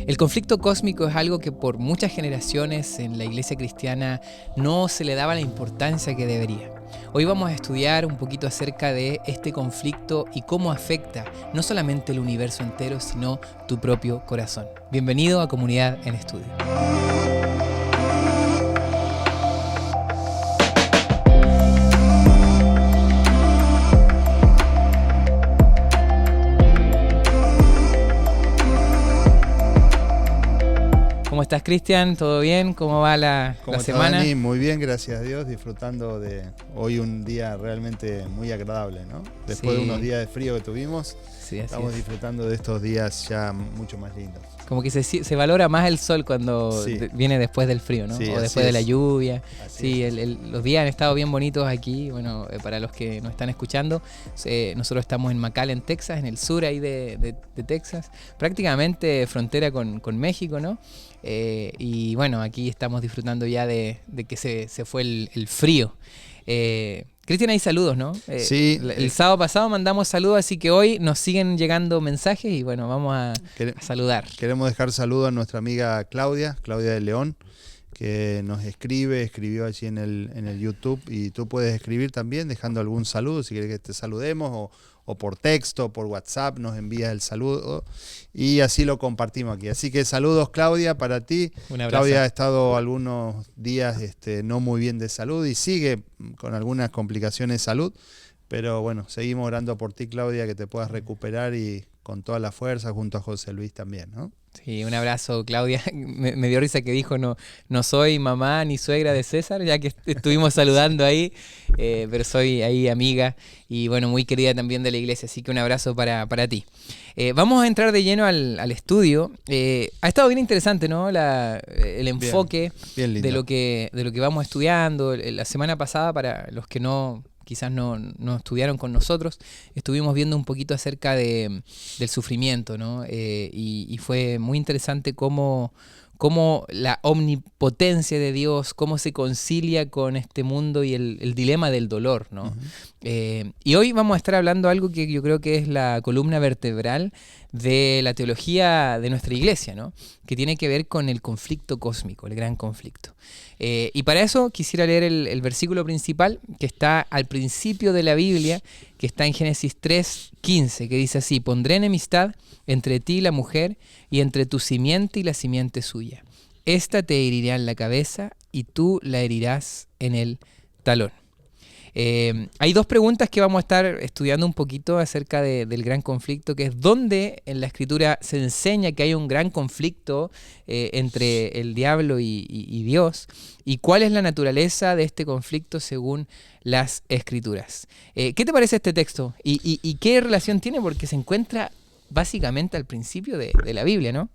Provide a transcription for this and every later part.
El conflicto cósmico es algo que por muchas generaciones en la iglesia cristiana no se le daba la importancia que debería. Hoy vamos a estudiar un poquito acerca de este conflicto y cómo afecta no solamente el universo entero, sino tu propio corazón. Bienvenido a Comunidad en Estudio. ¿Cómo estás, Cristian? ¿Todo bien? ¿Cómo va la semana? Dani? Muy bien, gracias a Dios, disfrutando de hoy un día realmente muy agradable, ¿no? Después de unos días de frío que tuvimos, estamos disfrutando de estos días ya mucho más lindos. Como que se valora más el sol cuando viene después del frío, ¿no? Sí, o después de la lluvia. Los días han estado bien bonitos aquí. Bueno, para los que nos están escuchando, nosotros estamos en McAllen, Texas, en el sur ahí de Texas, prácticamente frontera con México, ¿no? Y bueno, aquí estamos disfrutando ya de que se fue el frío. Cristian, hay saludos, ¿no? Sí. El sábado pasado mandamos saludos, así que hoy nos siguen llegando mensajes y bueno, vamos a saludar. Queremos dejar saludos a nuestra amiga Claudia de León, que nos escribió allí en el YouTube, y tú puedes escribir también dejando algún saludo, si quieres que te saludemos, o por texto, por WhatsApp, nos envías el saludo y así lo compartimos aquí. Así que saludos, Claudia, para ti. Un abrazo. Claudia ha estado algunos días no muy bien de salud y sigue con algunas complicaciones de salud, pero bueno, seguimos orando por ti, Claudia, que te puedas recuperar y con toda la fuerza, junto a José Luis también, ¿no? Sí, un abrazo, Claudia. Me dio risa que dijo no soy mamá ni suegra de César, ya que estuvimos saludando ahí, pero soy ahí amiga y bueno, muy querida también de la iglesia, así que un abrazo para ti. Vamos a entrar de lleno al estudio. Ha estado bien interesante, ¿no? El enfoque bien de lo que vamos estudiando. La semana pasada, para los que quizás no estudiaron con nosotros, estuvimos viendo un poquito acerca del sufrimiento, ¿no? Y fue muy interesante cómo la omnipotencia de Dios, cómo se concilia con este mundo y el dilema del dolor, ¿no? Uh-huh. Y hoy vamos a estar hablando algo que yo creo que es la columna vertebral de la teología de nuestra iglesia, ¿no? Que tiene que ver con el conflicto cósmico, el gran conflicto. Y para eso quisiera leer el versículo principal que está al principio de la Biblia, que está en Génesis 3:15, que dice así: pondré enemistad entre ti y la mujer, y entre tu simiente y la simiente suya. Esta te herirá en la cabeza, y tú la herirás en el talón. Hay dos preguntas que vamos a estar estudiando un poquito acerca del gran conflicto, que es dónde en la Escritura se enseña que hay un gran conflicto entre el diablo y Dios, y cuál es la naturaleza de este conflicto según las Escrituras. ¿Qué te parece este texto? ¿Y qué relación tiene? Porque se encuentra básicamente al principio de la Biblia, ¿no?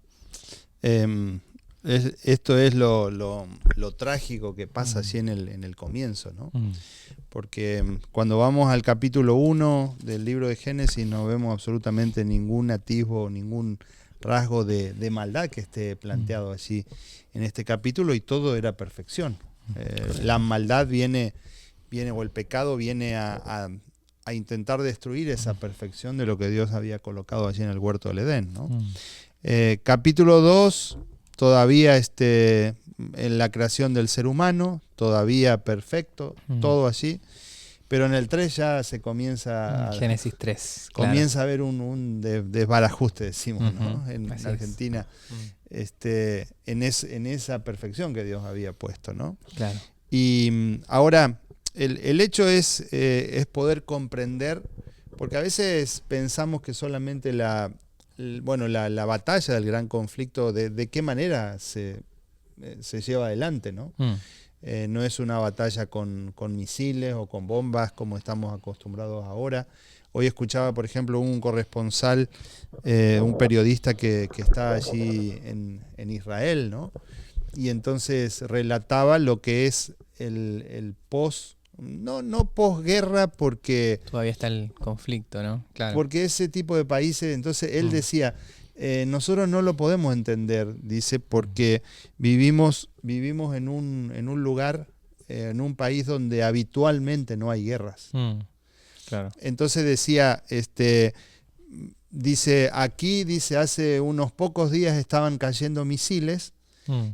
Esto es lo trágico que pasa así en el comienzo, ¿no? Porque cuando vamos al capítulo 1 del libro de Génesis no vemos absolutamente ningún atisbo, ningún rasgo de maldad que esté planteado así en este capítulo, y todo era perfección. La maldad viene, o el pecado viene a intentar destruir esa perfección de lo que Dios había colocado allí en el huerto del Edén, ¿no? Capítulo 2, todavía en la creación del ser humano, todavía perfecto, todo así, pero en el 3 ya se comienza Génesis 3, comienza claro. a haber un desbarajuste, decimos, ¿no? En Argentina, en esa perfección que Dios había puesto, ¿no? Claro. Y ahora el hecho es poder comprender, porque a veces pensamos que solamente la batalla del gran conflicto, de qué manera se lleva adelante, ¿no? No es una batalla con misiles o con bombas como estamos acostumbrados ahora. Hoy escuchaba, por ejemplo, un corresponsal, un periodista que está allí en Israel, ¿no? Y entonces relataba lo que es el no posguerra, porque todavía está el conflicto, ¿no? Claro. Porque ese tipo de países, entonces él decía, nosotros no lo podemos entender, dice, porque vivimos en un lugar, en un país donde habitualmente no hay guerras. Claro. Entonces decía, dice, hace unos pocos días estaban cayendo misiles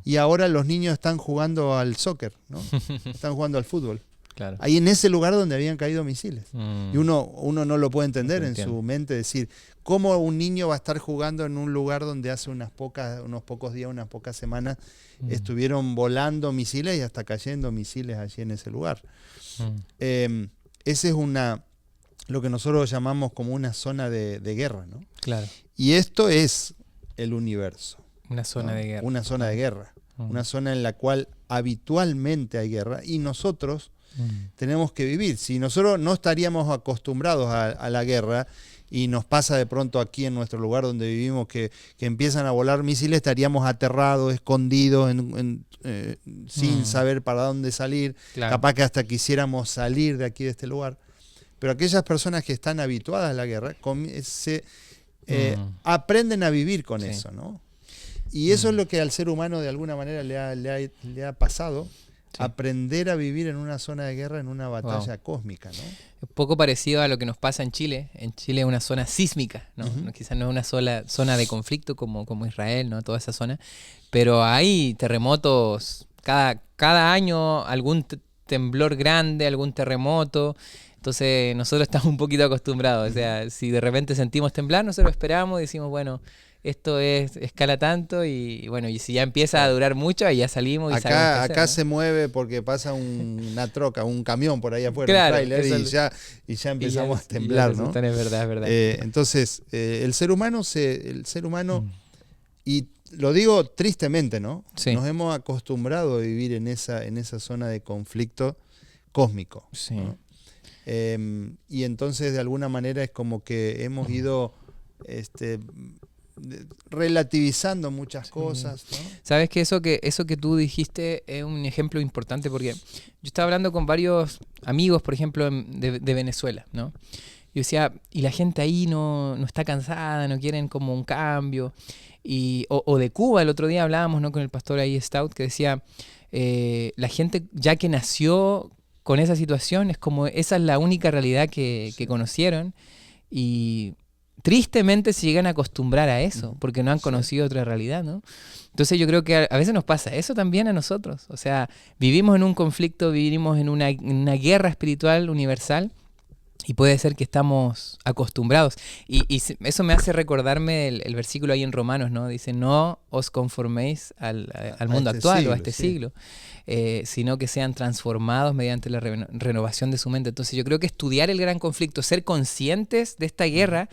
y ahora los niños están jugando al soccer, ¿no? Están jugando al fútbol. Claro. Ahí en ese lugar donde habían caído misiles. Y uno no lo puede entender en su mente, decir, ¿cómo un niño va a estar jugando en un lugar donde hace unos pocos días, unas pocas semanas, estuvieron volando misiles y hasta cayendo misiles allí en ese lugar? Ese es lo que nosotros llamamos como una zona de guerra, ¿no? Claro. Y esto es el universo. Una zona, ¿no?, de guerra. Una zona de guerra. Una zona en la cual habitualmente hay guerra y nosotros tenemos que vivir. Si nosotros no estaríamos acostumbrados a la guerra y nos pasa de pronto aquí en nuestro lugar donde vivimos que empiezan a volar misiles, estaríamos aterrados, escondidos, sin saber para dónde salir. Claro. Capaz que hasta quisiéramos salir de aquí, de este lugar. Pero aquellas personas que están habituadas a la guerra aprenden a vivir con eso, ¿no? Y eso es lo que al ser humano de alguna manera le ha pasado. Sí. Aprender a vivir en una zona de guerra, en una batalla cósmica, ¿no? Un poco parecido a lo que nos pasa en Chile. En Chile es una zona sísmica, ¿no? Quizás no es una sola zona de conflicto como Israel, ¿no? Toda esa zona. Pero hay terremotos cada año, algún temblor grande, algún terremoto. Entonces nosotros estamos un poquito acostumbrados. O sea, si de repente sentimos temblar, nosotros esperamos y decimos, bueno, esto escala tanto y bueno, y si ya empieza a durar mucho, ahí ya salimos y sabemos qué hacer, acá, ¿no? Se mueve porque pasa una troca, un camión por ahí afuera, claro, un tráiler, y ya empezamos a temblar, ¿no? Es verdad. Entonces, el ser humano, y lo digo tristemente, ¿no? Sí. Nos hemos acostumbrado a vivir en esa zona de conflicto cósmico, sí, ¿no? Y entonces de alguna manera es como que hemos ido relativizando muchas cosas, ¿no? Sabes que eso que tú dijiste es un ejemplo importante, porque yo estaba hablando con varios amigos, por ejemplo, de Venezuela, ¿no? Yo decía, y la gente ahí no está cansada, no quieren como un cambio. O de Cuba, el otro día hablábamos, ¿no?, con el pastor ahí Stout, que decía, la gente ya que nació con esa situación, es como esa es la única realidad que conocieron, y tristemente se llegan a acostumbrar a eso, porque no han conocido otra realidad, ¿no? Entonces yo creo que a veces nos pasa eso también a nosotros. O sea, vivimos en un conflicto, vivimos en una guerra espiritual universal, y puede ser que estamos acostumbrados. Y eso me hace recordarme el versículo ahí en Romanos, ¿no? Dice, no os conforméis al mundo actual siglo, o a este siglo, sino que sean transformados mediante la renovación de su mente. Entonces yo creo que estudiar el gran conflicto, ser conscientes de esta guerra,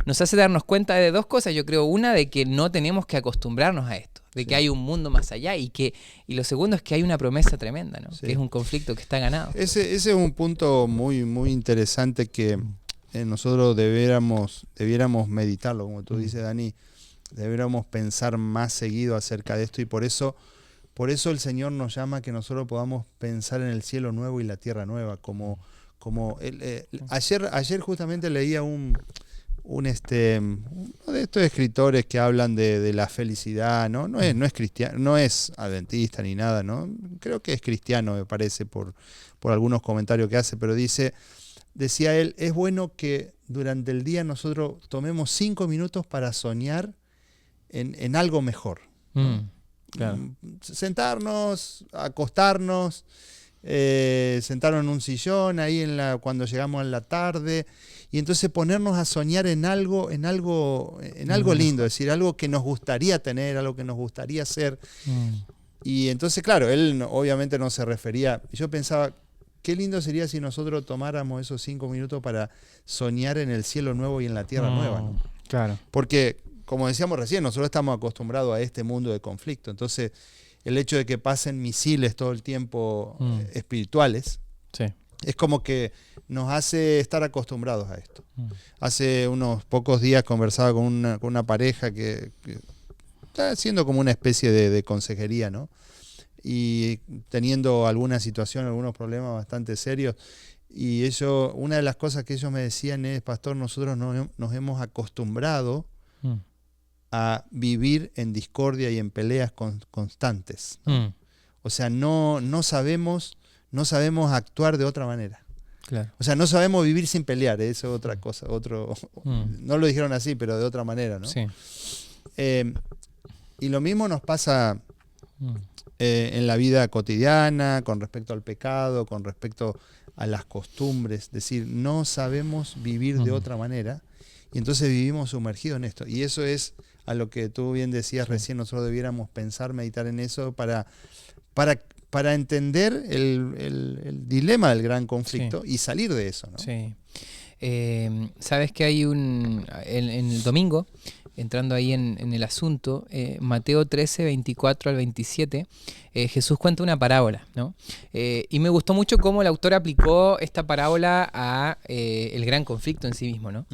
nos hace darnos cuenta de dos cosas. Yo creo, una, de que no tenemos que acostumbrarnos a esto, de que hay un mundo más allá, y lo segundo es que hay una promesa tremenda, ¿no? Sí. Que es un conflicto que está ganado. Ese es un punto muy, muy interesante que nosotros debiéramos meditarlo, como tú dices, Dani. Debiéramos pensar más seguido acerca de esto, y por eso el Señor nos llama a que nosotros podamos pensar en el cielo nuevo y la tierra nueva. Ayer justamente leía uno de estos escritores que hablan de la felicidad, ¿no? No es cristiano, no es adventista ni nada, ¿no? Creo que es cristiano, me parece, por algunos comentarios que hace, pero decía él, es bueno que durante el día nosotros tomemos 5 minutos para soñar en algo mejor. Claro. Sentarnos, acostarnos, sentarnos en un sillón ahí cuando llegamos a la tarde, y entonces ponernos a soñar en algo lindo, es decir, algo que nos gustaría tener, algo que nos gustaría hacer. Y entonces, claro, él obviamente no se refería, yo pensaba, qué lindo sería si nosotros tomáramos esos 5 minutos para soñar en el cielo nuevo y en la tierra nueva, ¿no? Claro. Porque, como decíamos recién, nosotros estamos acostumbrados a este mundo de conflicto. Entonces, el hecho de que pasen misiles todo el tiempo espirituales, sí, es como que nos hace estar acostumbrados a esto. Hace unos pocos días conversaba con una pareja que está haciendo como una especie de consejería, ¿no? Y teniendo alguna situación, algunos problemas bastante serios. Y una de las cosas que ellos me decían es, pastor, nosotros nos hemos acostumbrado a vivir en discordia y en peleas constantes, ¿no? O sea, no sabemos actuar de otra manera. Claro. O sea, no sabemos vivir sin pelear, eso es otra cosa. No lo dijeron así, pero de otra manera, ¿no? Sí. Y lo mismo nos pasa en la vida cotidiana, con respecto al pecado, con respecto a las costumbres. Es decir, no sabemos vivir de otra manera y entonces vivimos sumergidos en esto. Y eso es a lo que tú bien decías recién, nosotros debiéramos pensar, meditar en eso para entender el dilema del gran conflicto y salir de eso, ¿no? Sí. Sabes que hay en el domingo, entrando ahí en el asunto, Mateo 13, 24 al 27, Jesús cuenta una parábola, ¿no? Y me gustó mucho cómo el autor aplicó esta parábola a el gran conflicto en sí mismo, ¿no?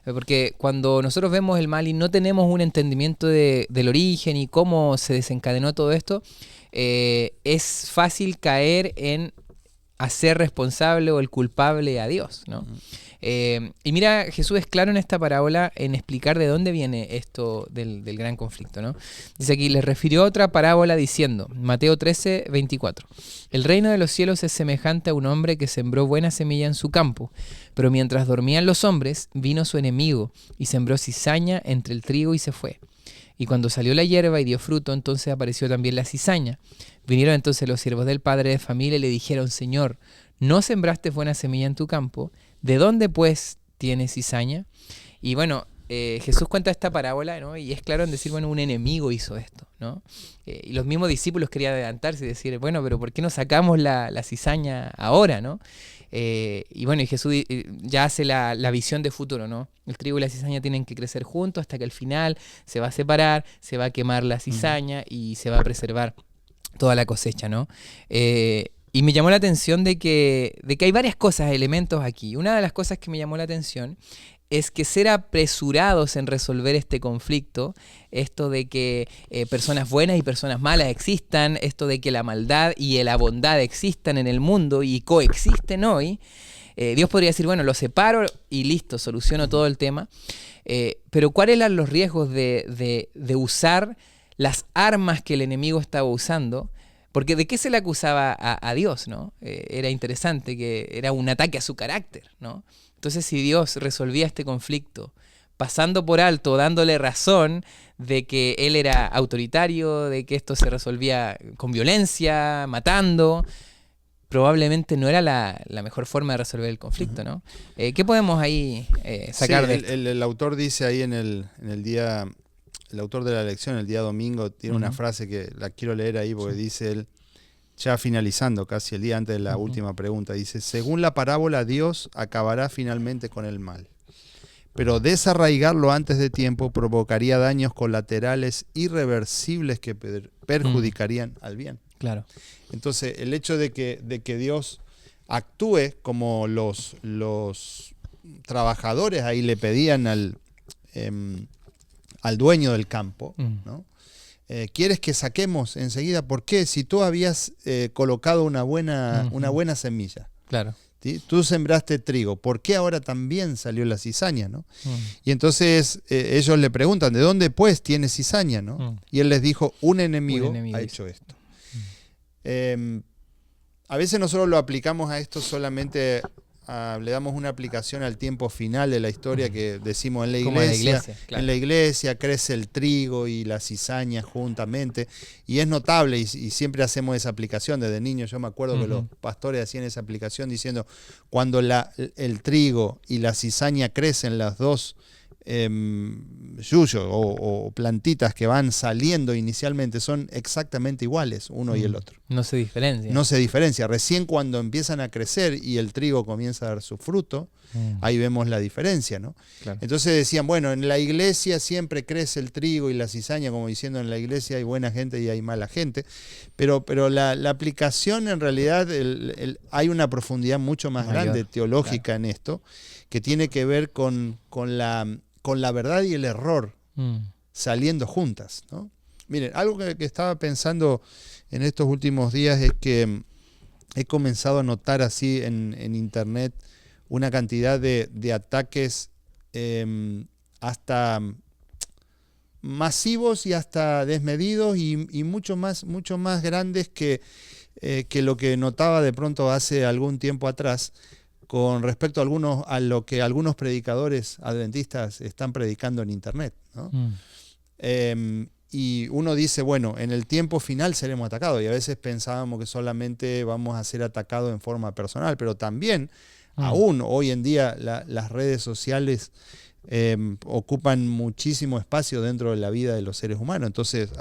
Porque cuando nosotros vemos el mal y no tenemos un entendimiento del origen y cómo se desencadenó todo esto, es fácil caer en hacer responsable o el culpable a Dios, ¿no? Y mira, Jesús es claro en esta parábola en explicar de dónde viene esto del gran conflicto, ¿no? Dice aquí, les refirió otra parábola diciendo, Mateo 13, 24, el reino de los cielos es semejante a un hombre que sembró buena semilla en su campo, pero mientras dormían los hombres, vino su enemigo y sembró cizaña entre el trigo y se fue. Y cuando salió la hierba y dio fruto, entonces apareció también la cizaña. Vinieron entonces los siervos del padre de familia y le dijeron, Señor, ¿no sembraste buena semilla en tu campo? ¿De dónde pues tienes cizaña? Y bueno, Jesús cuenta esta parábola, ¿no? Y es claro en decir, bueno, un enemigo hizo esto, ¿no? Y los mismos discípulos querían adelantarse y decir, bueno, pero ¿por qué no sacamos la cizaña ahora, ¿no? Y bueno, y Jesús ya hace la visión de futuro, ¿no? El trigo y la cizaña tienen que crecer juntos hasta que al final se va a separar, se va a quemar la cizaña y se va a preservar toda la cosecha, ¿no? Y me llamó la atención de que hay varias cosas, elementos aquí. Una de las cosas que me llamó la atención es que ser apresurados en resolver este conflicto, esto de que personas buenas y personas malas existan, esto de que la maldad y la bondad existan en el mundo y coexisten hoy, Dios podría decir, bueno, lo separo y listo, soluciono todo el tema. Pero ¿cuáles eran los riesgos de usar las armas que el enemigo estaba usando? Porque ¿de qué se le acusaba a Dios, no? Era interesante que era un ataque a su carácter, ¿no? Entonces, si Dios resolvía este conflicto pasando por alto, dándole razón de que Él era autoritario, de que esto se resolvía con violencia, matando, probablemente no era la mejor forma de resolver el conflicto, ¿no? ¿Qué podemos ahí sacar de esto? El autor dice ahí en el día... El autor de la lección, el día domingo, tiene una frase que la quiero leer ahí porque dice él, ya finalizando casi el día antes de la última pregunta, dice, según la parábola, Dios acabará finalmente con el mal, pero desarraigarlo antes de tiempo provocaría daños colaterales irreversibles que perjudicarían al bien. Claro. Entonces, el hecho de que Dios actúe como los trabajadores ahí le pedían al dueño del campo, ¿no? ¿Quieres que saquemos enseguida? ¿Por qué? Si tú habías colocado una buena semilla. Claro. ¿Sí? Tú sembraste trigo, ¿por qué ahora también salió la cizaña, ¿no? Y entonces ellos le preguntan, ¿de dónde pues tiene cizaña, ¿no? Y él les dijo, un enemigo ha hecho esto. A veces nosotros lo aplicamos a esto solamente... le damos una aplicación al tiempo final de la historia que decimos en la iglesia. Claro. En la iglesia crece el trigo y la cizaña juntamente. Y es notable y siempre hacemos esa aplicación desde niños. Yo me acuerdo que los pastores hacían esa aplicación diciendo cuando el trigo y la cizaña crecen, las dos yuyos o plantitas que van saliendo inicialmente son exactamente iguales uno y el otro. No se diferencia. No se diferencia. Recién cuando empiezan a crecer y el trigo comienza a dar su fruto, ahí vemos la diferencia, ¿no? Claro. Entonces decían, bueno, en la iglesia siempre crece el trigo y la cizaña, como diciendo en la iglesia hay buena gente y hay mala gente, pero la aplicación en realidad hay una profundidad mucho más grande teológica en esto, que tiene que ver con la verdad y el error saliendo juntas, ¿no? Miren, algo que estaba pensando en estos últimos días es que he comenzado a notar así en internet una cantidad de ataques hasta masivos y hasta desmedidos y mucho más grandes que lo que notaba de pronto hace algún tiempo atrás, con respecto a lo que algunos predicadores adventistas están predicando en internet, ¿no? Y uno dice, bueno, en el tiempo final seremos atacados, y a veces pensábamos que solamente vamos a ser atacados en forma personal, pero también, aún hoy en día, las redes sociales ocupan muchísimo espacio dentro de la vida de los seres humanos. Entonces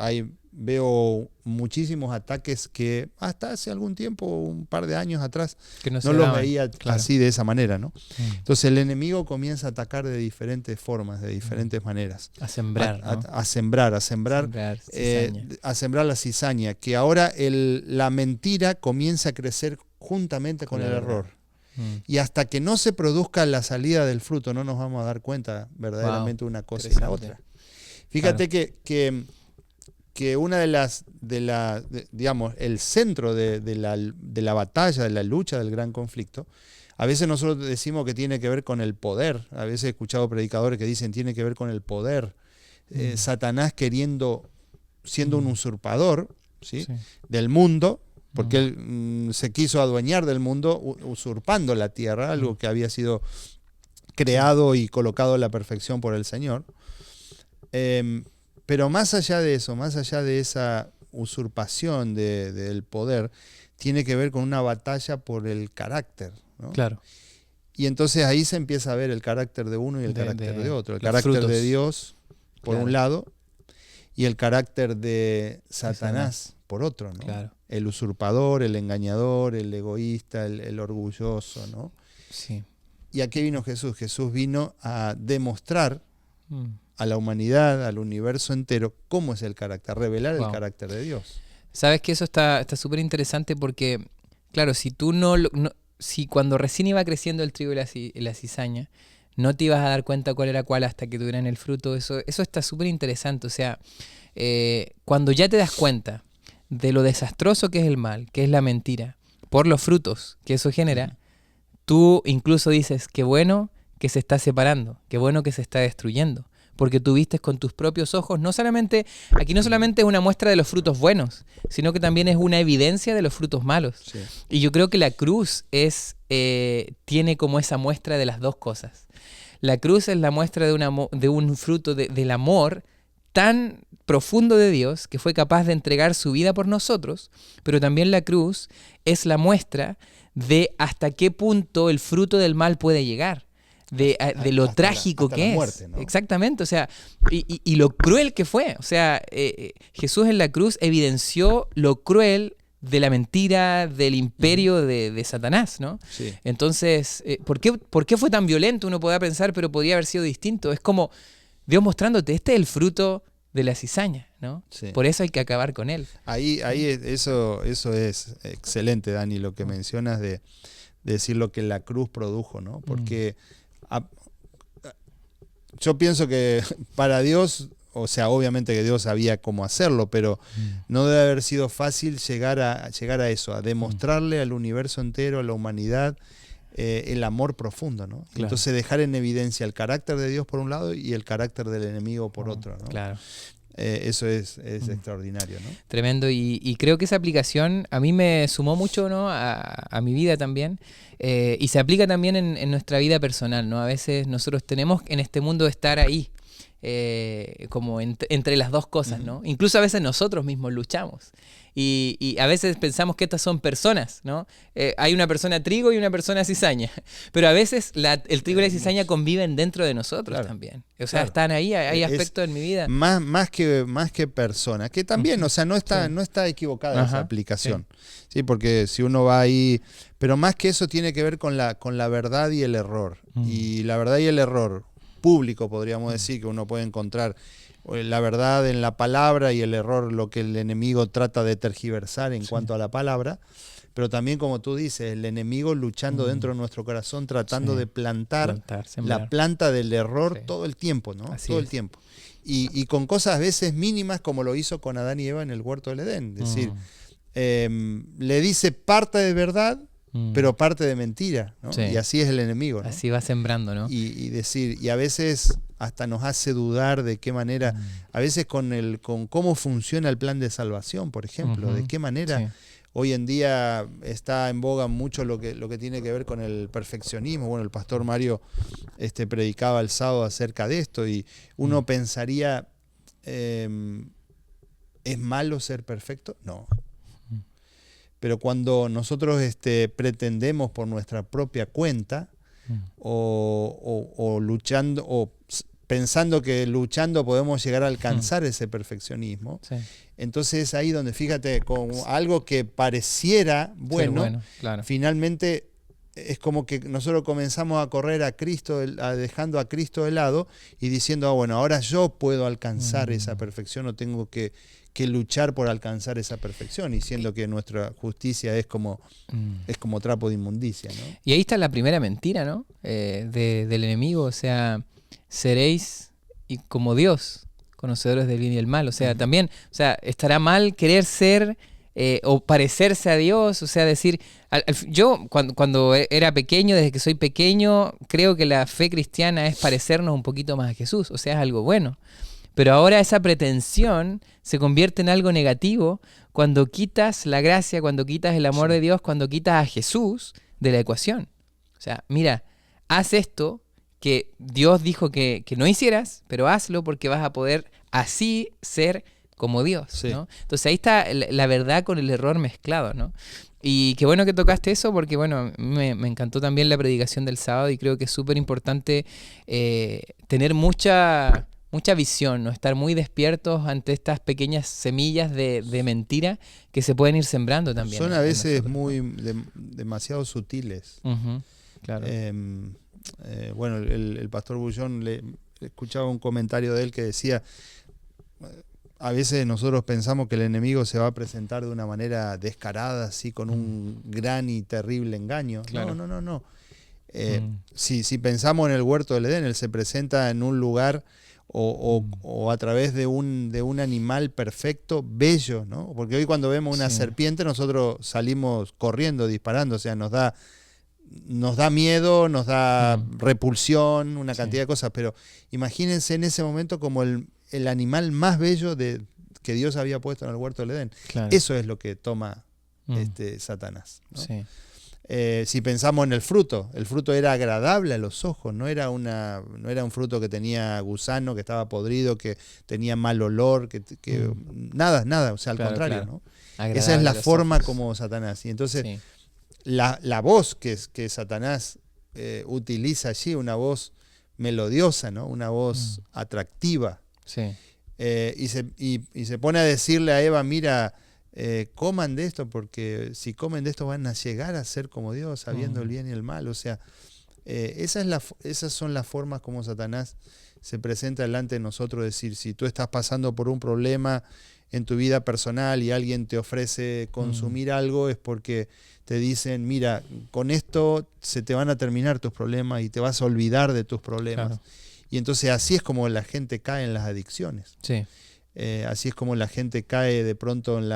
veo muchísimos ataques que hasta hace algún tiempo, un par de años atrás, que no los veía claro. así, de esa manera, ¿no? Entonces el enemigo comienza a atacar de diferentes formas, de diferentes maneras. A sembrar, ¿no? A sembrar la cizaña, que ahora la mentira comienza a crecer juntamente con el error. Y hasta que no se produzca la salida del fruto, no nos vamos a dar cuenta verdaderamente una cosa y la otra. Fíjate que una digamos, el centro de la batalla, de la lucha, del gran conflicto, a veces nosotros decimos que tiene que ver con el poder. A veces he escuchado predicadores que dicen tiene que ver con el poder. Satanás siendo un usurpador, ¿sí? Del mundo, porque él se quiso adueñar del mundo usurpando la tierra, algo que había sido creado y colocado a la perfección por el Señor. Pero más allá de eso, más allá de esa usurpación del poder, tiene que ver con una batalla por el carácter, ¿no? Claro. Y entonces ahí se empieza a ver el carácter de uno y el carácter de otro. El carácter frutos de Dios, por un lado, y el carácter de Satanás, por otro, ¿no? Claro. El usurpador, el engañador, el egoísta, el orgulloso, ¿no? Sí. ¿Y a qué vino Jesús? Jesús vino a demostrar a la humanidad, al universo entero, cómo es el carácter, revelar el carácter de Dios. Sabes que eso está súper interesante porque, claro, si tú si cuando recién iba creciendo el trigo y la cizaña, no te ibas a dar cuenta cuál era cuál hasta que tuvieran el fruto, eso está súper interesante. O sea, cuando ya te das cuenta de lo desastroso que es el mal, que es la mentira, por los frutos que eso genera, tú incluso dices, qué bueno que se está separando, qué bueno que se está destruyendo, porque tú viste con tus propios ojos, aquí no solamente es una muestra de los frutos buenos, sino que también es una evidencia de los frutos malos. Sí. Y yo creo que la cruz tiene como esa muestra de las dos cosas. La cruz es la muestra de un fruto del amor tan profundo de Dios que fue capaz de entregar su vida por nosotros, pero también la cruz es la muestra de hasta qué punto el fruto del mal puede llegar, de lo trágico que es. Muerte, ¿no? Exactamente, o sea, y lo cruel que fue. O sea, Jesús en la cruz evidenció lo cruel de la mentira, del imperio de Satanás, ¿no? Sí. Entonces, ¿por qué fue tan violento? Uno podría pensar, pero podría haber sido distinto. Es como Dios mostrándote, este es el fruto de la cizaña, ¿no? Sí. Por eso hay que acabar con él. Ahí eso es excelente, Dani, lo que mencionas de decir lo que la cruz produjo, ¿no? Porque yo pienso que para Dios, o sea, obviamente que Dios sabía cómo hacerlo, pero no debe haber sido fácil llegar a eso, a demostrarle al universo entero, a la humanidad, el amor profundo, ¿no? Claro. Entonces dejar en evidencia el carácter de Dios por un lado y el carácter del enemigo por otro, ¿no? Claro. Eso es extraordinario, ¿no? Tremendo, y creo que esa aplicación a mí me sumó mucho, ¿no? a mi vida también, y se aplica también en nuestra vida personal, ¿no? A veces nosotros tenemos en este mundo estar ahí, como entre las dos cosas, ¿no? Incluso a veces nosotros mismos luchamos. Y a veces pensamos que estas son personas, ¿no? Hay una persona trigo y una persona cizaña. Pero a veces el trigo y la cizaña conviven dentro de nosotros también. O sea, están ahí, hay aspectos en mi vida. Más que personas, que también, o sea, no está equivocada esa aplicación. Sí, porque si uno va ahí. Pero más que eso tiene que ver con la verdad y el error. Y la verdad y el error público, podríamos decir, que uno puede encontrar la verdad en la palabra y el error lo que el enemigo trata de tergiversar en cuanto a la palabra, pero también, como tú dices, el enemigo luchando dentro de nuestro corazón, tratando de plantar la planta del error todo el tiempo, ¿no? Todo el tiempo. Y con cosas a veces mínimas, como lo hizo con Adán y Eva en el huerto del Edén. Es decir, le dice parte de verdad, pero parte de mentira, ¿no? Y así es el enemigo, ¿no? Así va sembrando, ¿no? Y a veces hasta nos hace dudar de qué manera, a veces con cómo funciona el plan de salvación, por ejemplo, de qué manera Hoy en día está en boga mucho lo que tiene que ver con el perfeccionismo. Bueno, el pastor Mario predicaba el sábado acerca de esto y uno pensaría, ¿es malo ser perfecto? No. Pero cuando nosotros pretendemos por nuestra propia cuenta o luchando o pensando que luchando podemos llegar a alcanzar ese perfeccionismo, sí. Entonces es ahí donde, fíjate, con algo que pareciera bueno, claro. Finalmente es como que nosotros comenzamos a correr a Cristo, dejando a Cristo de lado y diciendo, bueno, ahora yo puedo alcanzar esa perfección, no tengo que luchar por alcanzar esa perfección, y siendo que nuestra justicia es como trapo de inmundicia, ¿no? Y ahí está la primera mentira, ¿no? Del enemigo, o sea, seréis como Dios, conocedores del bien y el mal. O sea, también, o sea, estará mal querer ser o parecerse a Dios, o sea, decir, yo cuando era pequeño, desde que soy pequeño, creo que la fe cristiana es parecernos un poquito más a Jesús, o sea, es algo bueno. Pero ahora esa pretensión se convierte en algo negativo cuando quitas la gracia, cuando quitas el amor de Dios, cuando quitas a Jesús de la ecuación. O sea, mira, haz esto que Dios dijo que no hicieras, pero hazlo porque vas a poder así ser como Dios, ¿no? Entonces ahí está la verdad con el error mezclado, ¿no? Y qué bueno que tocaste eso porque, bueno, me encantó también la predicación del sábado y creo que es súper importante tener mucha visión, ¿no? Estar muy despiertos ante estas pequeñas semillas de mentira que se pueden ir sembrando también. Son a veces demasiado sutiles. Claro. Bueno, el pastor Bullón escuchaba un comentario de él que decía, a veces nosotros pensamos que el enemigo se va a presentar de una manera descarada, así con un gran y terrible engaño. Claro. No. Si pensamos en el huerto del Edén, él se presenta en un lugar o a través de un animal perfecto, bello, ¿no? Porque hoy cuando vemos una serpiente nosotros salimos corriendo, disparando, o sea, nos da miedo, nos da repulsión, una cantidad de cosas, pero imagínense en ese momento como el animal más bello que Dios había puesto en el huerto del Edén. Claro. Eso es lo que toma Satanás, ¿no? Sí. Si pensamos en el fruto era agradable a los ojos, no era un fruto que tenía gusano, que estaba podrido, que tenía mal olor, que nada, o sea, al contrario, claro. ¿No? Esa es la forma ojos. Como Satanás. Y entonces la voz que Satanás utiliza allí, una voz melodiosa, ¿no? Una voz atractiva. Sí. Y se pone a decirle a Eva, mira, coman de esto, porque si comen de esto van a llegar a ser como Dios, sabiendo el bien y el mal. O sea, esas son las formas como Satanás se presenta delante de nosotros. Decir, si tú estás pasando por un problema en tu vida personal y alguien te ofrece consumir algo, es porque te dicen, mira, con esto se te van a terminar tus problemas y te vas a olvidar de tus problemas. Claro. Y entonces así es como la gente cae en las adicciones. Sí. Así es como la gente cae de pronto en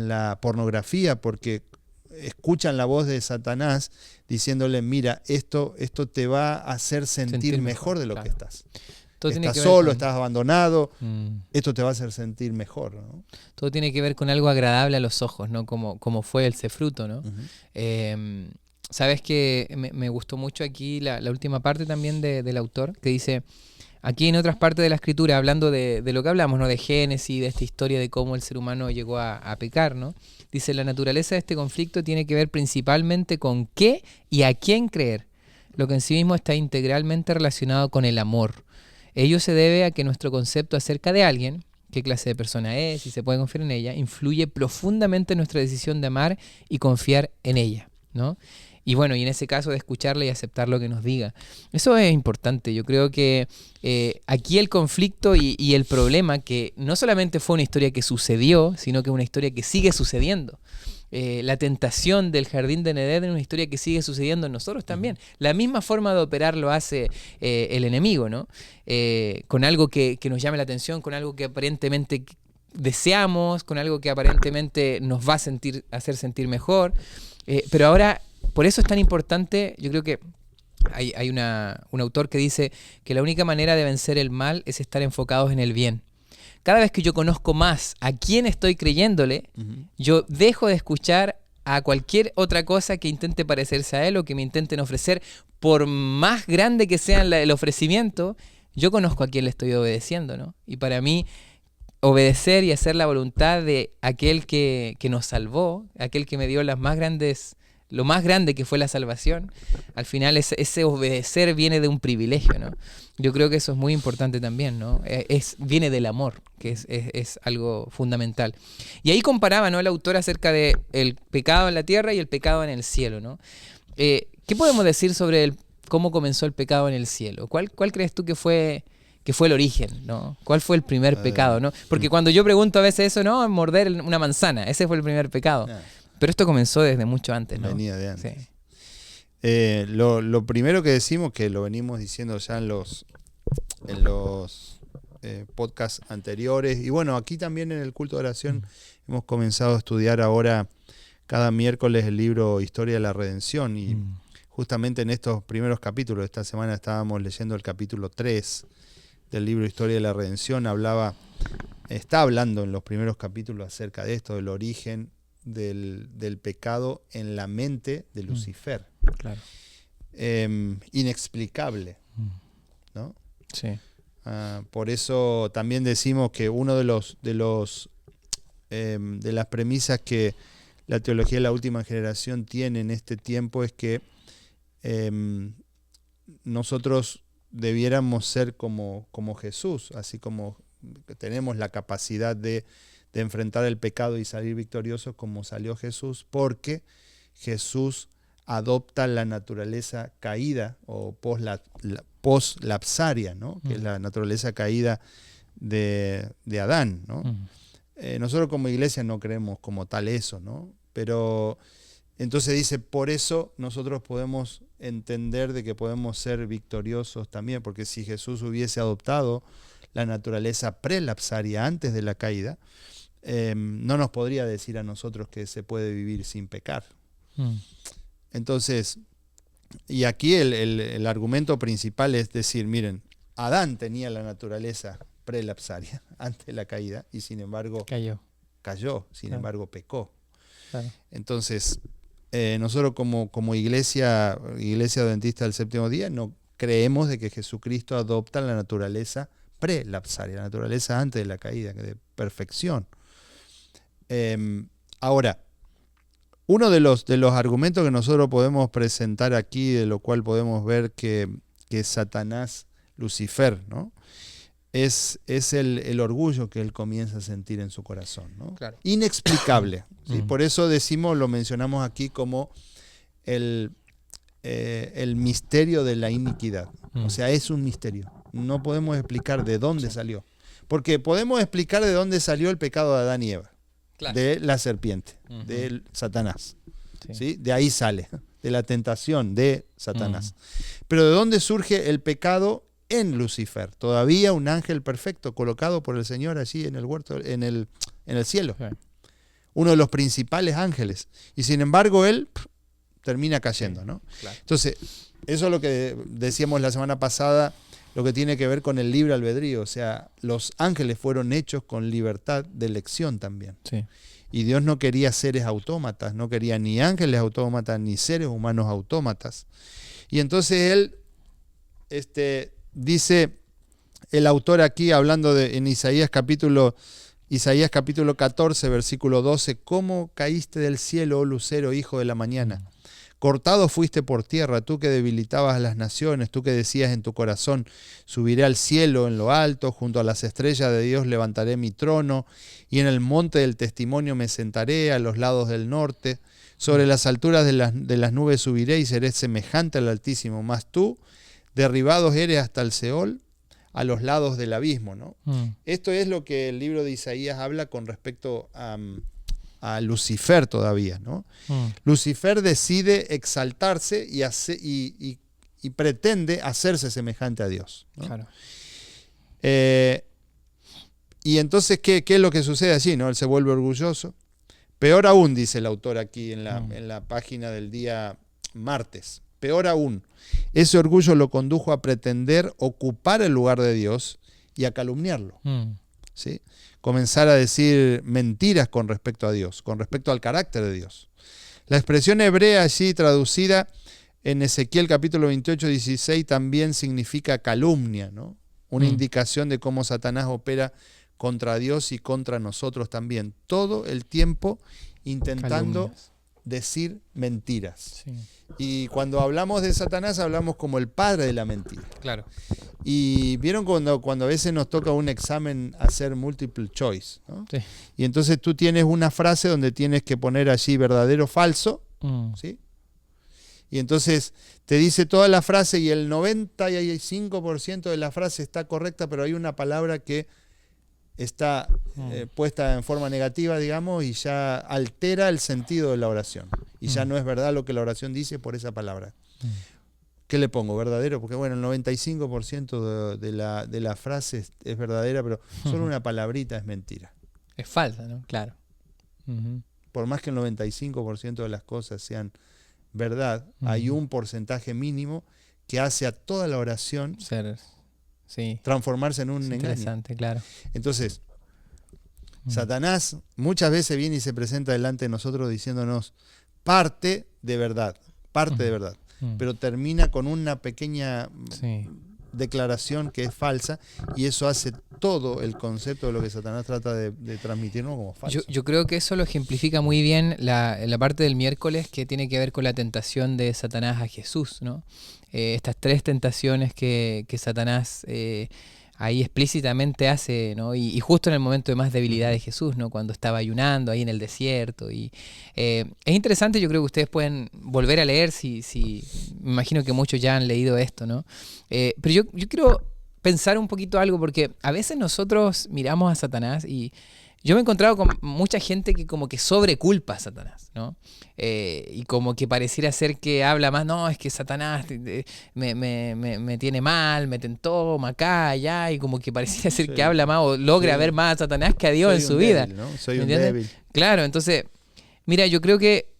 la pornografía, porque escuchan la voz de Satanás diciéndole, mira, esto te va a hacer sentir mejor de lo que estás. Estás solo, estás abandonado, esto te va a hacer sentir mejor, ¿no? Todo tiene que ver con algo agradable a los ojos, ¿no? Como fue ese fruto, ¿no? Uh-huh. Sabes que me gustó mucho aquí la última parte también del autor, que dice, aquí en otras partes de la escritura, hablando de lo que hablamos, ¿no? De Génesis, de esta historia de cómo el ser humano llegó a pecar, ¿no? Dice, la naturaleza de este conflicto tiene que ver principalmente con qué y a quién creer, lo que en sí mismo está integralmente relacionado con el amor. Ello se debe a que nuestro concepto acerca de alguien, qué clase de persona es y se puede confiar en ella, influye profundamente en nuestra decisión de amar y confiar en ella, ¿no? Y bueno, y en ese caso de escucharla y aceptar lo que nos diga. Eso es importante. Yo creo que aquí el conflicto y el problema, que no solamente fue una historia que sucedió, sino que es una historia que sigue sucediendo. La tentación del jardín de Edén es una historia que sigue sucediendo en nosotros también. La misma forma de operar lo hace el enemigo, ¿no? Con algo que nos llame la atención, con algo que aparentemente deseamos, con algo que aparentemente nos va a hacer sentir mejor. Pero ahora, por eso es tan importante, yo creo que hay un autor que dice que la única manera de vencer el mal es estar enfocados en el bien. cada vez que yo conozco más a quién estoy creyéndole, yo dejo de escuchar a cualquier otra cosa que intente parecerse a él o que me intenten ofrecer, por más grande que sea el ofrecimiento, yo conozco a quién le estoy obedeciendo, ¿no? Y para mí, obedecer y hacer la voluntad de aquel que nos salvó, aquel que me dio las más grandes, lo más grande que fue la salvación, al final ese obedecer viene de un privilegio, ¿no? Yo creo que eso es muy importante también, ¿no? Viene del amor, que es algo fundamental. Y ahí comparaba, ¿no?, el autor acerca de el pecado en la tierra y el pecado en el cielo, ¿no? ¿Qué podemos decir sobre cómo comenzó el pecado en el cielo? ¿Cuál crees tú que fue el origen, ¿no? ¿Cuál fue el primer pecado, ¿no? Porque cuando yo pregunto a veces eso, ¿no?, morder una manzana, ese fue el primer pecado. Pero esto comenzó desde mucho antes, ¿no? Venía de antes. Sí. Lo primero que decimos, que lo venimos diciendo ya en los podcasts anteriores, y bueno, aquí también en el culto de oración hemos comenzado a estudiar ahora cada miércoles el libro Historia de la Redención, y justamente en estos primeros capítulos, esta semana estábamos leyendo el capítulo 3 del libro Historia de la Redención, está hablando en los primeros capítulos acerca de esto, del origen del pecado en la mente de Lucifer. Claro. Inexplicable, ¿no? Sí. Por eso también decimos que uno de las premisas que la teología de la última generación tiene en este tiempo es que nosotros debiéramos ser como Jesús, así como tenemos la capacidad de enfrentar el pecado y salir victoriosos como salió Jesús, porque Jesús adopta la naturaleza caída o poslapsaria, ¿no? Que es la naturaleza caída de Adán, ¿no? Nosotros como iglesia no creemos como tal eso, ¿no? Pero entonces dice, por eso nosotros podemos entender de que podemos ser victoriosos también, porque si Jesús hubiese adoptado la naturaleza prelapsaria antes de la caída, no nos podría decir a nosotros que se puede vivir sin pecar. Entonces, y aquí el argumento principal es decir, miren, Adán tenía la naturaleza prelapsaria antes de la caída y sin embargo cayó, sin embargo pecó. Claro. Entonces, nosotros como iglesia adventista del séptimo día no creemos de que Jesucristo adopta la naturaleza prelapsaria, la naturaleza antes de la caída, de perfección. Ahora, uno de los argumentos que nosotros podemos presentar aquí, de lo cual podemos ver que Satanás, Lucifer, ¿no?, es el orgullo que él comienza a sentir en su corazón, ¿no? Claro. Inexplicable. ¿Sí? Por eso lo mencionamos aquí como el misterio de la iniquidad. O sea, es un misterio. No podemos explicar de dónde salió. Porque podemos explicar de dónde salió el pecado de Adán y Eva. Claro. De la serpiente, de Satanás. ¿Sí? De ahí sale, de la tentación de Satanás. Pero ¿de dónde surge el pecado en Lucifer? Todavía un ángel perfecto colocado por el Señor allí en el huerto, en el cielo. Sí. Uno de los principales ángeles. Y sin embargo él termina cayendo, ¿no? Claro. Entonces, eso es lo que decíamos la semana pasada, lo que tiene que ver con el libre albedrío. O sea, los ángeles fueron hechos con libertad de elección también. Sí. Y Dios no quería seres autómatas, no quería ni ángeles autómatas, ni seres humanos autómatas. Y entonces él dice, el autor aquí, hablando en Isaías capítulo 14, versículo 12, ¿cómo caíste del cielo, oh lucero, hijo de la mañana? Cortado fuiste por tierra, tú que debilitabas a las naciones, tú que decías en tu corazón, subiré al cielo en lo alto, junto a las estrellas de Dios levantaré mi trono, y en el monte del testimonio me sentaré, a los lados del norte, sobre las alturas de las nubes subiré y seré semejante al Altísimo, mas tú, derribados eres hasta el Seol, a los lados del abismo, ¿no? Esto es lo que el libro de Isaías habla con respecto a Lucifer todavía, ¿no? Lucifer decide exaltarse y pretende hacerse semejante a Dios, ¿no? Claro. Y entonces, ¿qué es lo que sucede allí, ¿no? Él se vuelve orgulloso. Peor aún, dice el autor aquí en la página del día martes. Peor aún, ese orgullo lo condujo a pretender ocupar el lugar de Dios y a calumniarlo. ¿sí? Comenzar a decir mentiras con respecto a Dios, con respecto al carácter de Dios. La expresión hebrea allí traducida en Ezequiel capítulo 28, 16 también significa calumnia, ¿no? Una indicación de cómo Satanás opera contra Dios y contra nosotros también. Todo el tiempo intentando decir mentiras. Sí. Y cuando hablamos de Satanás hablamos como el padre de la mentira. Claro. Y vieron cuando a veces nos toca un examen hacer multiple choice, ¿no? Sí. Y entonces tú tienes una frase donde tienes que poner allí verdadero o falso, ¿sí? Y entonces te dice toda la frase y el 95% de la frase está correcta, pero hay una palabra que está puesta en forma negativa, digamos, y ya altera el sentido de la oración. Y ya no es verdad lo que la oración dice por esa palabra. ¿Qué le pongo? ¿Verdadero? Porque bueno, el 95% de la frase es verdadera, pero solo una palabrita es mentira. Es falsa, ¿no? Claro. Por más que el 95% de las cosas sean verdad, hay un porcentaje mínimo que hace a toda la oración transformarse en un engaño. Interesante, claro. Entonces, Satanás muchas veces viene y se presenta delante de nosotros diciéndonos parte de verdad, pero termina con una pequeña declaración que es falsa, y eso hace todo el concepto de lo que Satanás trata de transmitirnos como falso. Yo creo que eso lo ejemplifica muy bien la parte del miércoles, que tiene que ver con la tentación de Satanás a Jesús, ¿no? Estas tres tentaciones que Satanás ahí explícitamente hace, ¿no? Y justo en el momento de más debilidad de Jesús, ¿no? Cuando estaba ayunando ahí en el desierto. Y es interesante, yo creo que ustedes pueden volver a leer, me imagino que muchos ya han leído esto, ¿no? Pero yo quiero pensar un poquito algo, porque a veces nosotros miramos a Satanás y yo me he encontrado con mucha gente que como que sobreculpa a Satanás, ¿no? Y como que pareciera ser que habla más, no, es que Satanás me tiene mal, me tentó, acá, allá, y como que pareciera ser que habla más o logra ver más a Satanás que a Dios en su vida. Débil, ¿no? Soy un débil. Claro, entonces, mira, yo creo que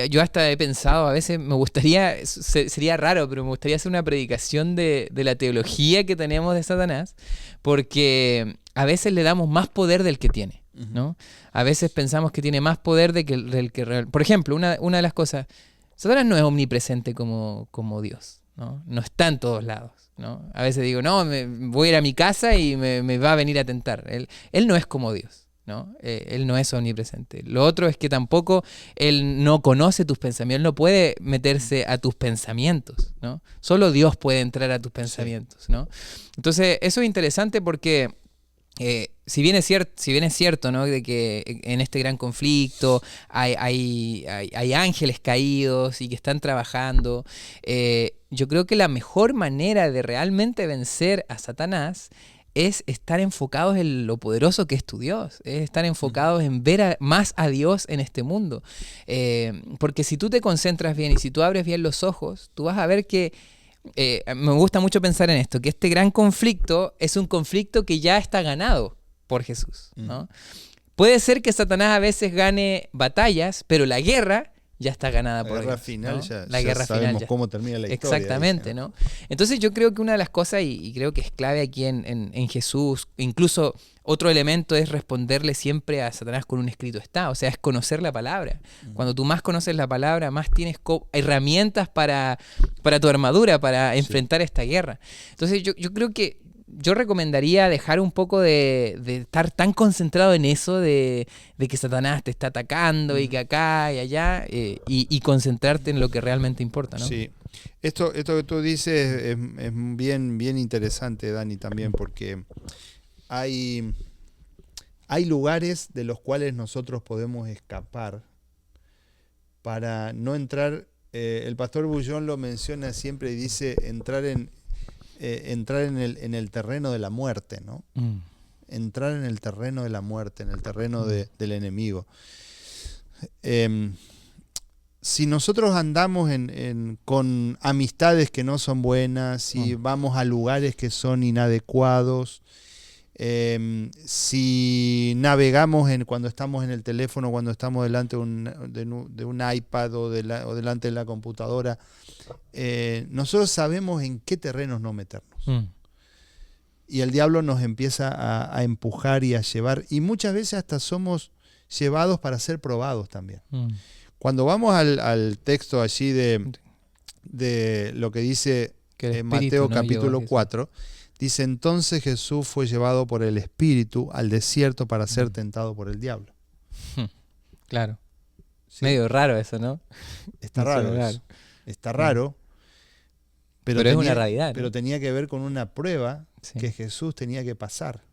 yo hasta he pensado, a veces me gustaría, sería raro, pero me gustaría hacer una predicación de la teología que tenemos de Satanás, porque a veces le damos más poder del que tiene, ¿no? A veces pensamos que tiene más poder del que realmente. Por ejemplo, una de las cosas, Satanás no es omnipresente como Dios, ¿no? No está en todos lados, ¿no? A veces digo, no, voy a ir a mi casa y me va a venir a tentar. Él no es como Dios, ¿no? Él no es omnipresente. Lo otro es que tampoco él no conoce tus pensamientos, él no puede meterse a tus pensamientos, ¿no? Solo Dios puede entrar a tus pensamientos, ¿no? Entonces, eso es interesante porque si bien es cierto, ¿no? De que en este gran conflicto hay ángeles caídos y que están trabajando, yo creo que la mejor manera de realmente vencer a Satanás es estar enfocados en lo poderoso que es tu Dios, es estar enfocados en ver más a Dios en este mundo. Porque si tú te concentras bien y si tú abres bien los ojos, tú vas a ver que me gusta mucho pensar en esto, que este gran conflicto es un conflicto que ya está ganado por Jesús, ¿no? Puede ser que Satanás a veces gane batallas, pero la guerra ya está ganada por Dios. La guerra final, ¿no? La guerra sabemos final cómo termina la historia. Exactamente, ¿no? Entonces yo creo que una de las cosas, y creo que es clave aquí en Jesús, incluso otro elemento es responderle siempre a Satanás con un escrito está, o sea, es conocer la palabra. Cuando tú más conoces la palabra, más tienes herramientas para tu armadura, para enfrentar esta guerra. Entonces yo creo que yo recomendaría dejar un poco de estar tan concentrado en eso de que Satanás te está atacando y que acá y allá, y concentrarte en lo que realmente importa, ¿no? Sí. Esto que tú dices es bien interesante, Dani, también, porque hay lugares de los cuales nosotros podemos escapar para no entrar. El pastor Bullón lo menciona siempre y dice entrar en el terreno de la muerte, ¿no? Entrar en el terreno de la muerte, en el terreno del enemigo. Si nosotros andamos con amistades que no son buenas, si vamos a lugares que son inadecuados, si navegamos cuando estamos en el teléfono, cuando estamos delante de un iPad o delante de la computadora, nosotros sabemos en qué terrenos no meternos. y el diablo nos empieza a empujar y a llevar, y muchas veces hasta somos llevados para ser probados también. Cuando vamos al texto allí de lo que dice en Mateo capítulo 4, dice: entonces Jesús fue llevado por el Espíritu al desierto para ser tentado por el diablo. Claro. ¿Sí? Medio raro eso, ¿no? Está raro. Está raro. Pero es una realidad, ¿no? Pero tenía que ver con una prueba que Jesús tenía que pasar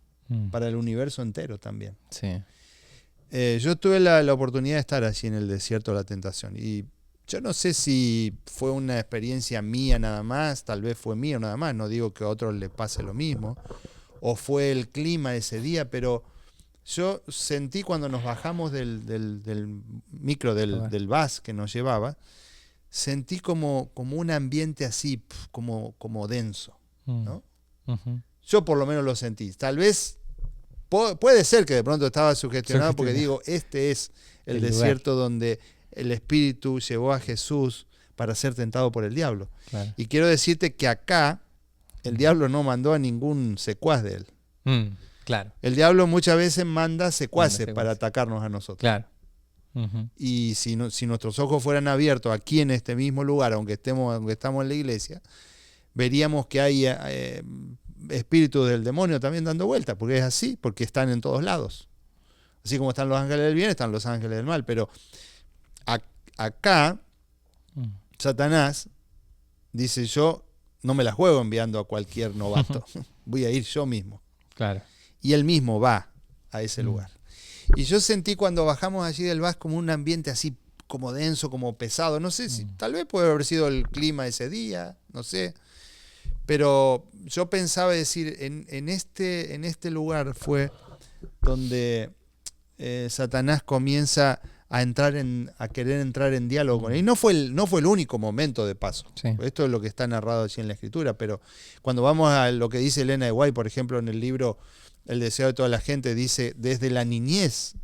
para el universo entero también. Sí. Yo tuve la oportunidad de estar allí en el desierto de la tentación. Y yo no sé si fue una experiencia mía nada más, tal vez fue mía nada más, no digo que a otros les pase lo mismo, o fue el clima ese día, pero yo sentí cuando nos bajamos del micro, del bus que nos llevaba, sentí como un ambiente así, como denso, ¿no? Yo por lo menos lo sentí. Tal vez, puede ser que de pronto estaba sugestionado porque digo, este es el desierto lugar donde el Espíritu llevó a Jesús para ser tentado por el diablo. Claro. Y quiero decirte que acá el diablo no mandó a ningún secuaz de él. Claro. El diablo muchas veces manda secuaces para atacarnos a nosotros. Claro. Y si nuestros ojos fueran abiertos aquí en este mismo lugar, aunque estamos en la iglesia, veríamos que hay espíritus del demonio también dando vueltas, porque es así, porque están en todos lados. Así como están los ángeles del bien, están los ángeles del mal. Pero acá Satanás dice: yo no me la juego enviando a cualquier novato, voy a ir yo mismo. Claro. Y él mismo va a ese lugar. Y yo sentí cuando bajamos allí del bus como un ambiente así como denso, como pesado. No sé si tal vez puede haber sido el clima ese día, no sé. Pero yo pensaba decir, en este lugar fue donde Satanás comienza a querer entrar en diálogo con él. Y no fue el único momento de paso. Sí. Esto es lo que está narrado allí en la Escritura. Pero cuando vamos a lo que dice Elena de White, por ejemplo, en el libro El deseo de toda la gente, dice: desde la niñez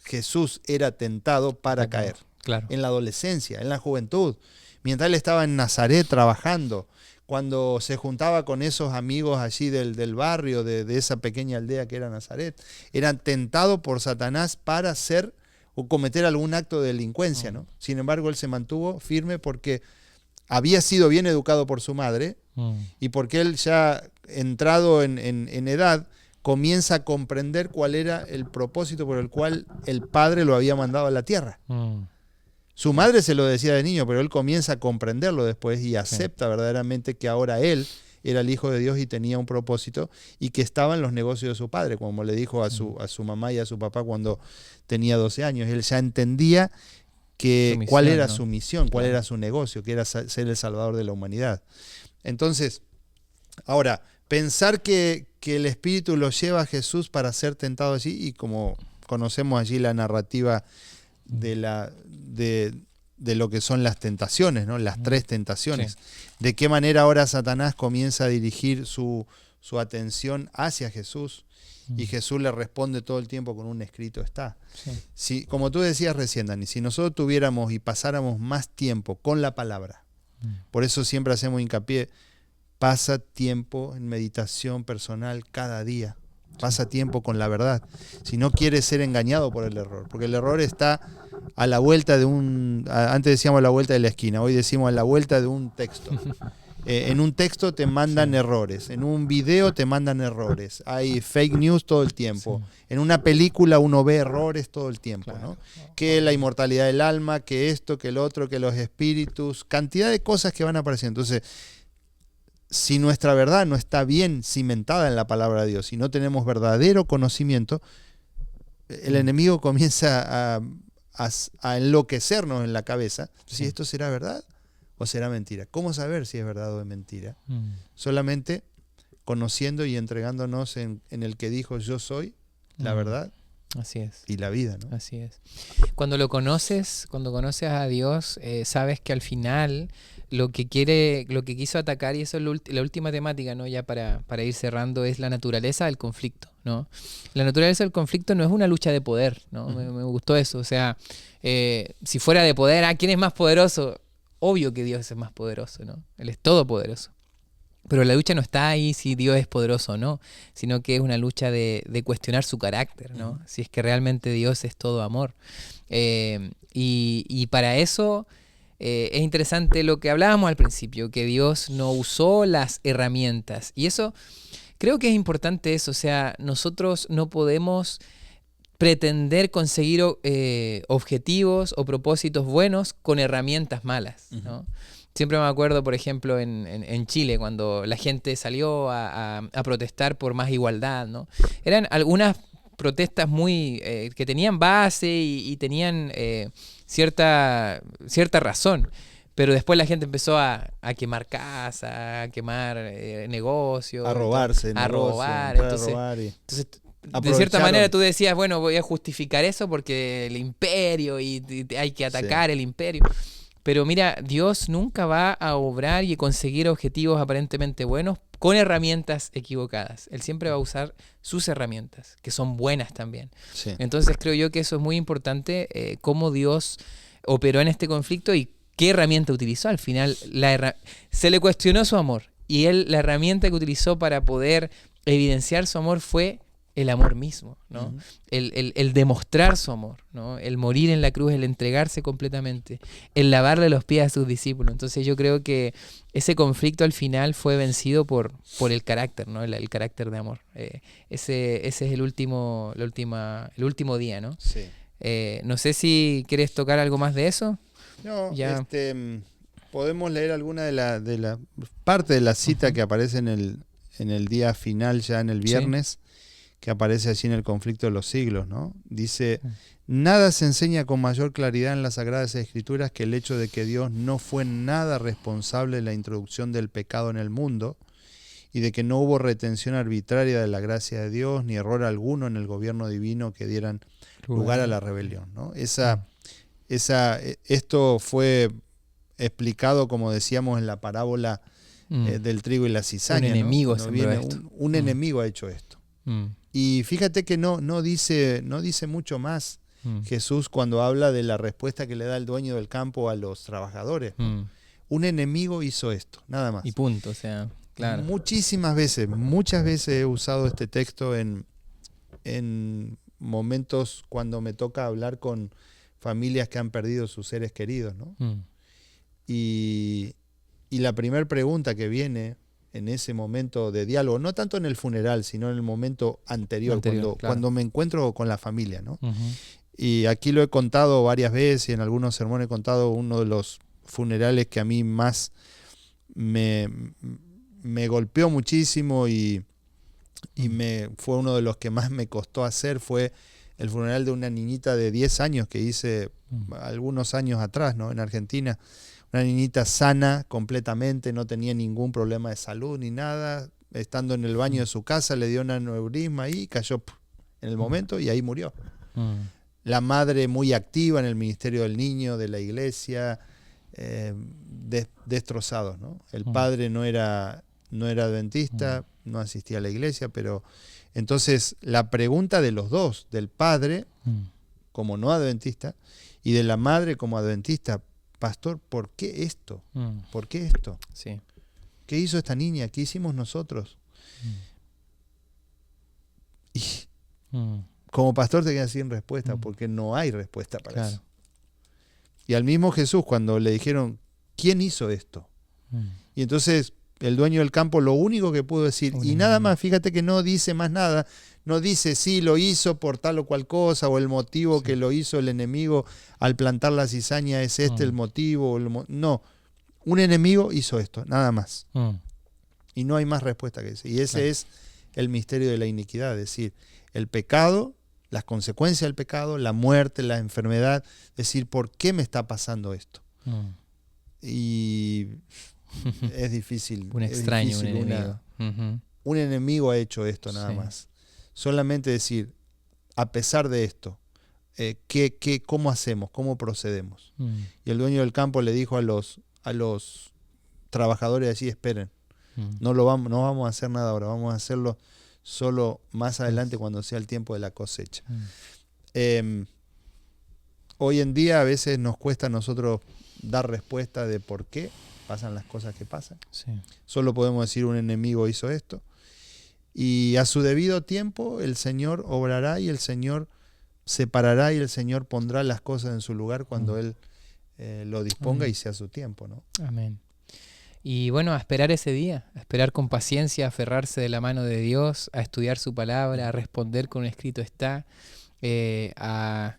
Jesús era tentado para caer. Claro. En la adolescencia, en la juventud. Mientras él estaba en Nazaret trabajando, cuando se juntaba con esos amigos allí del barrio, de esa pequeña aldea que era Nazaret, eran tentados por Satanás para hacer o cometer algún acto de delincuencia, ¿no? Sin embargo, él se mantuvo firme porque había sido bien educado por su madre y porque él, ya entrado en edad, comienza a comprender cuál era el propósito por el cual el padre lo había mandado a la tierra. Su madre se lo decía de niño, pero él comienza a comprenderlo después y acepta verdaderamente que ahora él era el hijo de Dios y tenía un propósito y que estaba en los negocios de su padre, como le dijo a su mamá y a su papá cuando tenía 12 años. Él ya entendía cuál era su misión, cuál era su negocio, que era ser el salvador de la humanidad. Entonces, ahora, pensar que el Espíritu lo lleva a Jesús para ser tentado allí, y como conocemos allí la narrativa de lo que son las tentaciones, ¿no? Las 3 tentaciones. Sí. De qué manera ahora Satanás comienza a dirigir su atención hacia Jesús, y Jesús le responde todo el tiempo con un escrito está. Sí. Si, como tú decías recién, Dani, si nosotros tuviéramos y pasáramos más tiempo con la palabra, por eso siempre hacemos hincapié, pasa tiempo en meditación personal cada día. Pasa tiempo con la verdad. Si no quieres ser engañado por el error, porque el error está a la vuelta de antes decíamos a la vuelta de la esquina, hoy decimos a la vuelta de un texto. En un texto te mandan errores, en un video te mandan errores, hay fake news todo el tiempo, en una película uno ve errores todo el tiempo, claro, ¿no? Que la inmortalidad del alma, que esto, que el otro, que los espíritus, cantidad de cosas que van apareciendo. Entonces, si nuestra verdad no está bien cimentada en la palabra de Dios, si no tenemos verdadero conocimiento, el enemigo comienza a enloquecernos en la cabeza. Si esto será verdad o será mentira. ¿Cómo saber si es verdad o es mentira? Solamente conociendo y entregándonos en el que dijo: yo soy la verdad. Así es. Y la vida, ¿no? Así es. Cuando conoces a Dios, sabes que al final lo que quiso atacar, y eso es la última temática, ¿no? Ya para ir cerrando, es la naturaleza del conflicto, ¿no? La naturaleza del conflicto no es una lucha de poder, ¿no? Me gustó eso. O sea, si fuera de poder, ¿quién es más poderoso? Obvio que Dios es más poderoso, ¿no? Él es todopoderoso. Pero la lucha no está ahí si Dios es poderoso o no, sino que es una lucha de cuestionar su carácter, ¿no? Si es que realmente Dios es todo amor. Y para eso es interesante lo que hablábamos al principio, que Dios no usó las herramientas. Y eso, creo que es importante eso, o sea, nosotros no podemos pretender conseguir objetivos o propósitos buenos con herramientas malas, ¿no? Siempre me acuerdo, por ejemplo, en Chile, cuando la gente salió a protestar por más igualdad, ¿no? Eran algunas protestas muy que tenían base y tenían cierta razón. Pero después la gente empezó a quemar casas, a quemar negocios. A robarse, a robar. Entonces, entonces de cierta manera tú decías, bueno, voy a justificar eso porque el imperio y hay que atacar el imperio. Pero mira, Dios nunca va a obrar y conseguir objetivos aparentemente buenos con herramientas equivocadas. Él siempre va a usar sus herramientas, que son buenas también. Sí. Entonces creo yo que eso es muy importante, cómo Dios operó en este conflicto y qué herramienta utilizó. Al final se le cuestionó su amor y él la herramienta que utilizó para poder evidenciar su amor fue el amor mismo, ¿no? Uh-huh. El demostrar su amor, ¿no? El morir en la cruz, el entregarse completamente, el lavarle los pies a sus discípulos. Entonces yo creo que ese conflicto al final fue vencido por el carácter, ¿no? El carácter de amor. Ese es el último día, ¿no? Sí. No sé si quieres tocar algo más de eso. No, ya. Podemos leer alguna de la parte de la cita uh-huh. que aparece en el día final, ya en el viernes. Sí. Que aparece allí en el conflicto de los siglos, ¿no? Dice, nada se enseña con mayor claridad en las Sagradas Escrituras que el hecho de que Dios no fue nada responsable de la introducción del pecado en el mundo y de que no hubo retención arbitraria de la gracia de Dios ni error alguno en el gobierno divino que dieran lugar a la rebelión, ¿no? Esto fue explicado, como decíamos, en la parábola del trigo y la cizaña. Un enemigo, ¿no? Un enemigo ha hecho esto. Y fíjate que no dice mucho más Jesús cuando habla de la respuesta que le da el dueño del campo a los trabajadores. Un enemigo hizo esto, nada más. Y punto, o sea, claro. Muchas veces he usado este texto en momentos cuando me toca hablar con familias que han perdido sus seres queridos, ¿no? Y la primera pregunta que viene en ese momento de diálogo, no tanto en el funeral, sino en el momento anterior cuando me encuentro con la familia, ¿no? Uh-huh. Y aquí lo he contado varias veces y en algunos sermones he contado uno de los funerales que a mí más me golpeó muchísimo y fue uno de los que más me costó hacer, fue el funeral de una niñita de 10 años que hice algunos años atrás, ¿no? En Argentina. Una niñita sana completamente, no tenía ningún problema de salud ni nada. Estando en el baño de su casa le dio un aneurisma y cayó en el momento y ahí murió. La madre muy activa en el ministerio del niño, de la iglesia, destrozados, ¿no? El padre no era adventista, no asistía a la iglesia, pero entonces la pregunta de los dos, del padre como no adventista y de la madre como adventista, pastor, ¿por qué esto? ¿Por qué esto? Sí. ¿Qué hizo esta niña? ¿Qué hicimos nosotros? Y como pastor te quedas sin respuesta porque no hay respuesta para eso. Y al mismo Jesús cuando le dijeron, ¿quién hizo esto? Y entonces el dueño del campo lo único que pudo decir, y nada más, fíjate que no dice más nada, no dice sí, lo hizo por tal o cual cosa, o el motivo que lo hizo el enemigo al plantar la cizaña es el motivo. No, un enemigo hizo esto, nada más. Y no hay más respuesta que ese. Y ese es el misterio de la iniquidad, es decir, el pecado, las consecuencias del pecado, la muerte, la enfermedad, es decir, ¿por qué me está pasando esto? Y es difícil. Un extraño, un enemigo. Un enemigo ha hecho esto nada más. Solamente decir, a pesar de esto, ¿cómo hacemos? ¿Cómo procedemos? Y el dueño del campo le dijo a los trabajadores allí, esperen, no vamos a hacer nada ahora, vamos a hacerlo solo más adelante cuando sea el tiempo de la cosecha. Hoy en día a veces nos cuesta a nosotros dar respuesta de por qué pasan las cosas que pasan. Sí. Solo podemos decir un enemigo hizo esto. Y a su debido tiempo el Señor obrará y el Señor separará y el Señor pondrá las cosas en su lugar cuando Él lo disponga y sea su tiempo, ¿no? Amén. Y bueno, a esperar ese día, a esperar con paciencia, a aferrarse de la mano de Dios, a estudiar su palabra, a responder con un escrito está, a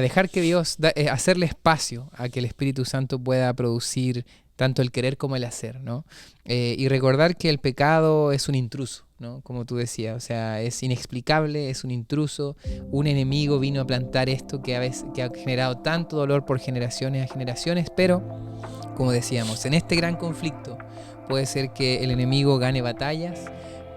dejar que Dios, hacerle espacio a que el Espíritu Santo pueda producir tanto el querer como el hacer, ¿no? Y recordar que el pecado es un intruso, ¿no? Como tú decías, o sea, es inexplicable, es un intruso, un enemigo vino a plantar esto que ha generado tanto dolor por generaciones a generaciones, pero, como decíamos, en este gran conflicto puede ser que el enemigo gane batallas,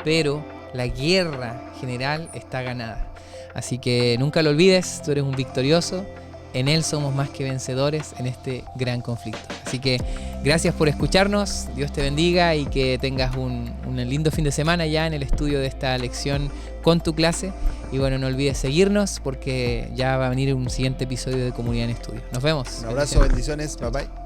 pero la guerra general está ganada. Así que nunca lo olvides, tú eres un victorioso, en Él somos más que vencedores en este gran conflicto. Así que gracias por escucharnos, Dios te bendiga y que tengas un lindo fin de semana ya en el estudio de esta lección con tu clase. Y bueno, no olvides seguirnos porque ya va a venir un siguiente episodio de Comunidad en Estudio. Nos vemos. Un abrazo, bendiciones, bye bye.